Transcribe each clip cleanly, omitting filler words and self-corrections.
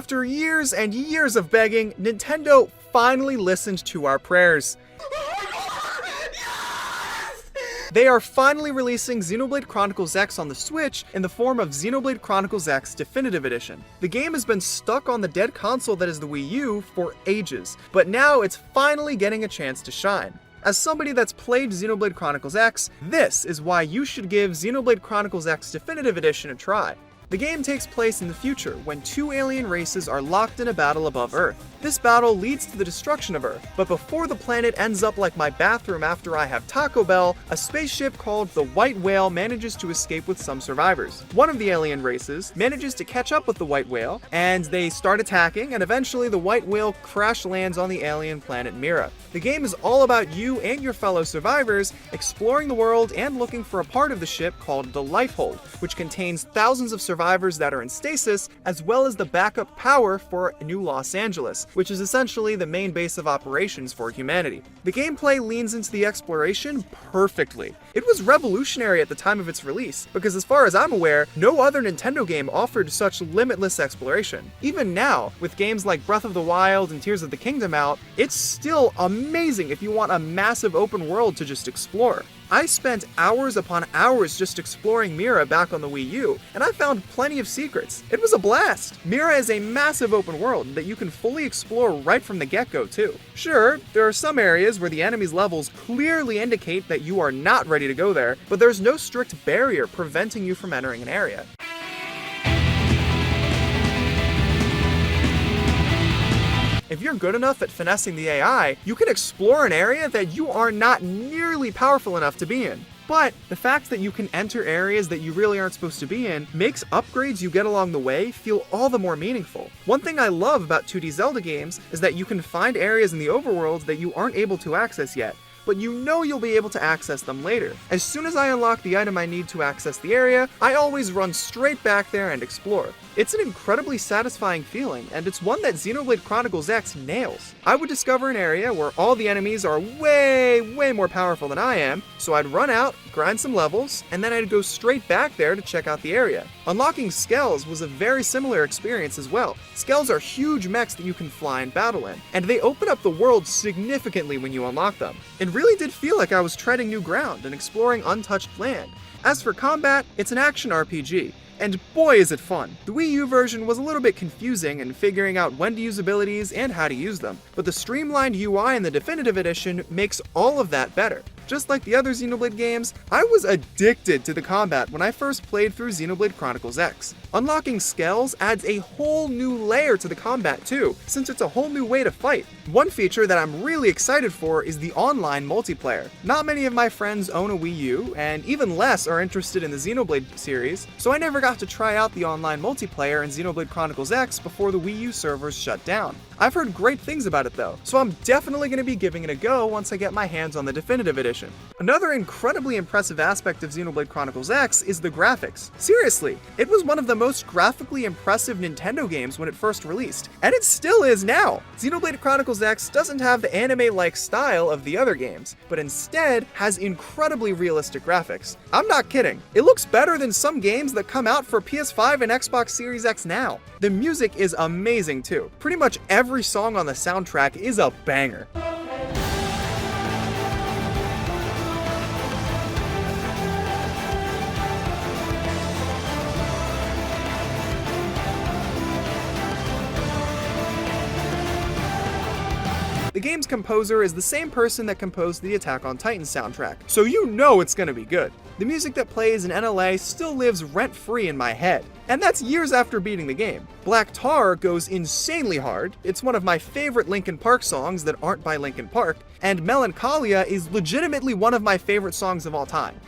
After years and years of begging, Nintendo finally listened to our prayers. They are finally releasing Xenoblade Chronicles X on the Switch in the form of Xenoblade Chronicles X Definitive Edition. The game has been stuck on the dead console that is the Wii U for ages, but now it's finally getting a chance to shine. As somebody that's played Xenoblade Chronicles X, this is why you should give Xenoblade Chronicles X Definitive Edition a try. The game takes place in the future, when two alien races are locked in a battle above Earth. This battle leads to the destruction of Earth, but before the planet ends up like my bathroom after I have Taco Bell, a spaceship called the White Whale manages to escape with some survivors. One of the alien races manages to catch up with the White Whale, and they start attacking, and eventually the White Whale crash lands on the alien planet Mira. The game is all about you and your fellow survivors exploring the world and looking for a part of the ship called the Lifehold, which contains thousands of survivors that are in stasis, as well as the backup power for New Los Angeles, which is essentially the main base of operations for humanity. The gameplay leans into the exploration perfectly. It was revolutionary at the time of its release, because as far as I'm aware, no other Nintendo game offered such limitless exploration. Even now, with games like Breath of the Wild and Tears of the Kingdom out, it's still amazing if you want a massive open world to just explore. I spent hours upon hours just exploring Mira back on the Wii U, and I found plenty of secrets. It was a blast! Mira is a massive open world that you can fully explore right from the get-go too. Sure, there are some areas where the enemy's levels clearly indicate that you are not ready to go there, but there's no strict barrier preventing you from entering an area. If you're good enough at finessing the AI, you can explore an area that you are not nearly powerful enough to be in. But the fact that you can enter areas that you really aren't supposed to be in makes upgrades you get along the way feel all the more meaningful. One thing I love about 2D Zelda games is that you can find areas in the overworld that you aren't able to access yet, but you know you'll be able to access them later. As soon as I unlock the item I need to access the area, I always run straight back there and explore. It's an incredibly satisfying feeling, and it's one that Xenoblade Chronicles X nails. I would discover an area where all the enemies are way more powerful than I am, so I'd run out, grind some levels, and then I'd go straight back there to check out the area. Unlocking Skells was a very similar experience as well. Skells are huge mechs that you can fly and battle in, and they open up the world significantly when you unlock them. It really did feel like I was treading new ground and exploring untouched land. As for combat, it's an action RPG. And boy is it fun. The Wii U version was a little bit confusing in figuring out when to use abilities and how to use them, but the streamlined UI in the Definitive Edition makes all of that better. Just like the other Xenoblade games, I was addicted to the combat when I first played through Xenoblade Chronicles X. Unlocking Skells adds a whole new layer to the combat too, since it's a whole new way to fight. One feature that I'm really excited for is the online multiplayer. Not many of my friends own a Wii U, and even less are interested in the Xenoblade series, so I never got to try out the online multiplayer in Xenoblade Chronicles X before the Wii U servers shut down. I've heard great things about it though, so I'm definitely going to be giving it a go once I get my hands on the Definitive Edition. Another incredibly impressive aspect of Xenoblade Chronicles X is the graphics. Seriously, it was one of the most graphically impressive Nintendo games when it first released, and it still is now! Xenoblade Chronicles X doesn't have the anime-like style of the other games, but instead has incredibly realistic graphics. I'm not kidding, it looks better than some games that come out for PS5 and Xbox Series X now. The music is amazing too. Pretty much every song on the soundtrack is a banger. The game's composer is the same person that composed the Attack on Titan soundtrack, so you know it's gonna be good. The music that plays in NLA still lives rent-free in my head, and that's years after beating the game. Black Tar goes insanely hard, it's one of my favorite Linkin Park songs that aren't by Linkin Park, and Melancholia is legitimately one of my favorite songs of all time.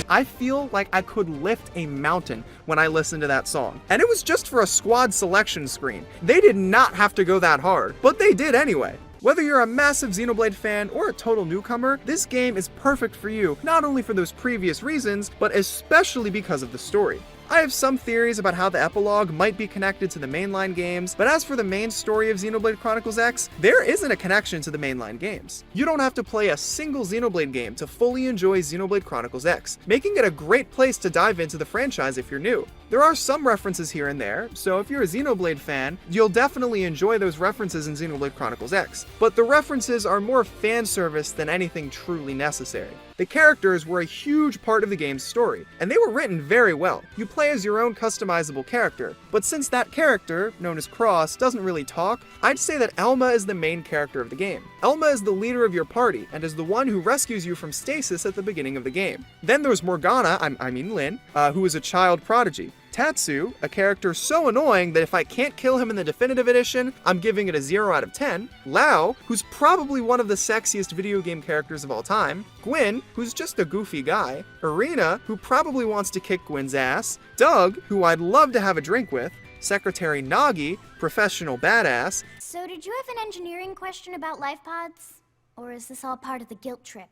I feel like I could lift a mountain when I listen to that song. And it was just for a squad selection screen. They did not have to go that hard, but they did anyway. Whether you're a massive Xenoblade fan or a total newcomer, this game is perfect for you, not only for those previous reasons, but especially because of the story. I have some theories about how the epilogue might be connected to the mainline games, but as for the main story of Xenoblade Chronicles X, there isn't a connection to the mainline games. You don't have to play a single Xenoblade game to fully enjoy Xenoblade Chronicles X, making it a great place to dive into the franchise if you're new. There are some references here and there, so if you're a Xenoblade fan, you'll definitely enjoy those references in Xenoblade Chronicles X, but the references are more fan service than anything truly necessary. The characters were a huge part of the game's story, and they were written very well. You play as your own customizable character, but since that character, known as Cross, doesn't really talk, I'd say that Elma is the main character of the game. Elma is the leader of your party, and is the one who rescues you from stasis at the beginning of the game. Then there's Morgana, I mean Lyn, who is a child prodigy. Tatsu, a character so annoying that if I can't kill him in the definitive edition, I'm giving it a 0 out of 10. Lao, who's probably one of the sexiest video game characters of all time. Gwyn, who's just a goofy guy. Irina, who probably wants to kick Gwyn's ass. Doug, who I'd love to have a drink with. Secretary Nagi, professional badass. So did you have an engineering question about life pods? Or is this all part of the guilt trip?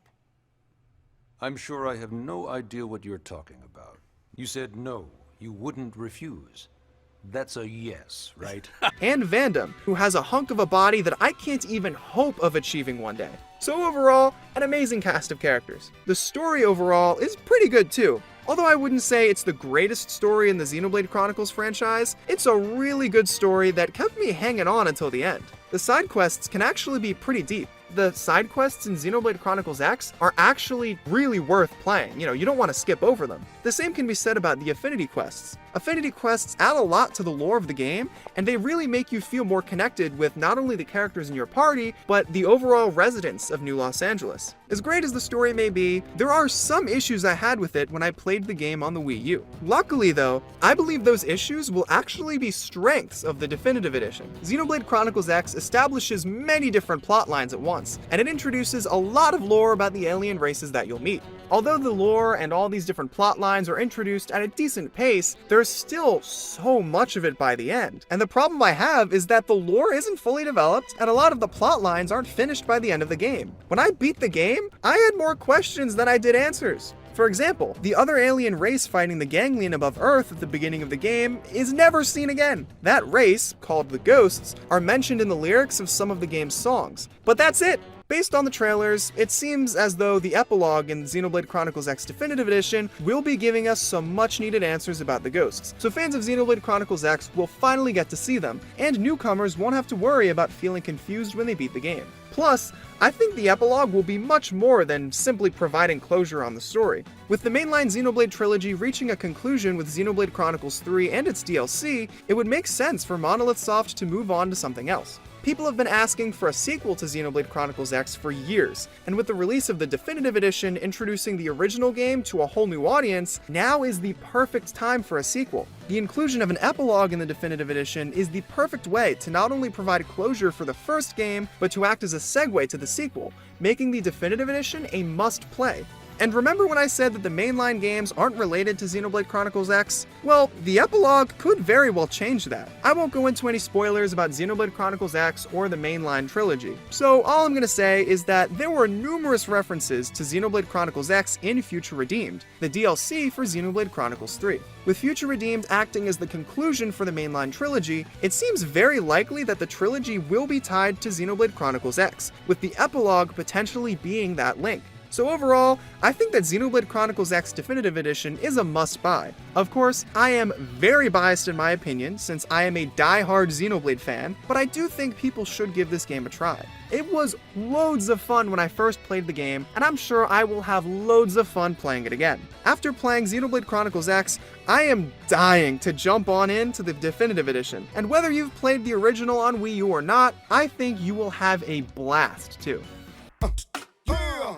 I'm sure I have no idea what you're talking about. You said no. You wouldn't refuse. That's a yes, right? And Vandam, who has a hunk of a body that I can't even hope of achieving one day. So overall, an amazing cast of characters. The story overall is pretty good too. Although I wouldn't say it's the greatest story in the Xenoblade Chronicles franchise, it's a really good story that kept me hanging on until the end. The side quests can actually be pretty deep. The side quests in Xenoblade Chronicles X are actually really worth playing. You don't want to skip over them. The same can be said about the Affinity quests. Affinity quests add a lot to the lore of the game, and they really make you feel more connected with not only the characters in your party, but the overall residents of New Los Angeles. As great as the story may be, there are some issues I had with it when I played the game on the Wii U. Luckily though, I believe those issues will actually be strengths of the definitive edition. Xenoblade Chronicles X establishes many different plot lines at once, and it introduces a lot of lore about the alien races that you'll meet. Although the lore and all these different plot lines are introduced at a decent pace, there's still so much of it by the end. And the problem I have is that the lore isn't fully developed, and a lot of the plot lines aren't finished by the end of the game. When I beat the game, I had more questions than I did answers. For example, the other alien race fighting the ganglion above Earth at the beginning of the game is never seen again. That race, called the Ghosts, are mentioned in the lyrics of some of the game's songs. But that's it! Based on the trailers, it seems as though the epilogue in Xenoblade Chronicles X Definitive Edition will be giving us some much needed answers about the ghosts, so fans of Xenoblade Chronicles X will finally get to see them, and newcomers won't have to worry about feeling confused when they beat the game. Plus, I think the epilogue will be much more than simply providing closure on the story. With the mainline Xenoblade trilogy reaching a conclusion with Xenoblade Chronicles 3 and its DLC, it would make sense for Monolithsoft to move on to something else. People have been asking for a sequel to Xenoblade Chronicles X for years, and with the release of the Definitive Edition introducing the original game to a whole new audience, now is the perfect time for a sequel. The inclusion of an epilogue in the Definitive Edition is the perfect way to not only provide closure for the first game, but to act as a segue to the sequel, making the Definitive Edition a must-play. And remember when I said that the mainline games aren't related to Xenoblade Chronicles X? Well, the epilogue could very well change that. I won't go into any spoilers about Xenoblade Chronicles X or the mainline trilogy, so all I'm gonna say is that there were numerous references to Xenoblade Chronicles X in Future Redeemed, the DLC for Xenoblade Chronicles 3. With Future Redeemed acting as the conclusion for the mainline trilogy, it seems very likely that the trilogy will be tied to Xenoblade Chronicles X, with the epilogue potentially being that link. So overall, I think that Xenoblade Chronicles X Definitive Edition is a must-buy. Of course, I am very biased in my opinion, since I am a die-hard Xenoblade fan, but I do think people should give this game a try. It was loads of fun when I first played the game, and I'm sure I will have loads of fun playing it again. After playing Xenoblade Chronicles X, I am dying to jump on into the Definitive Edition, and whether you've played the original on Wii U or not, I think you will have a blast too. Yeah.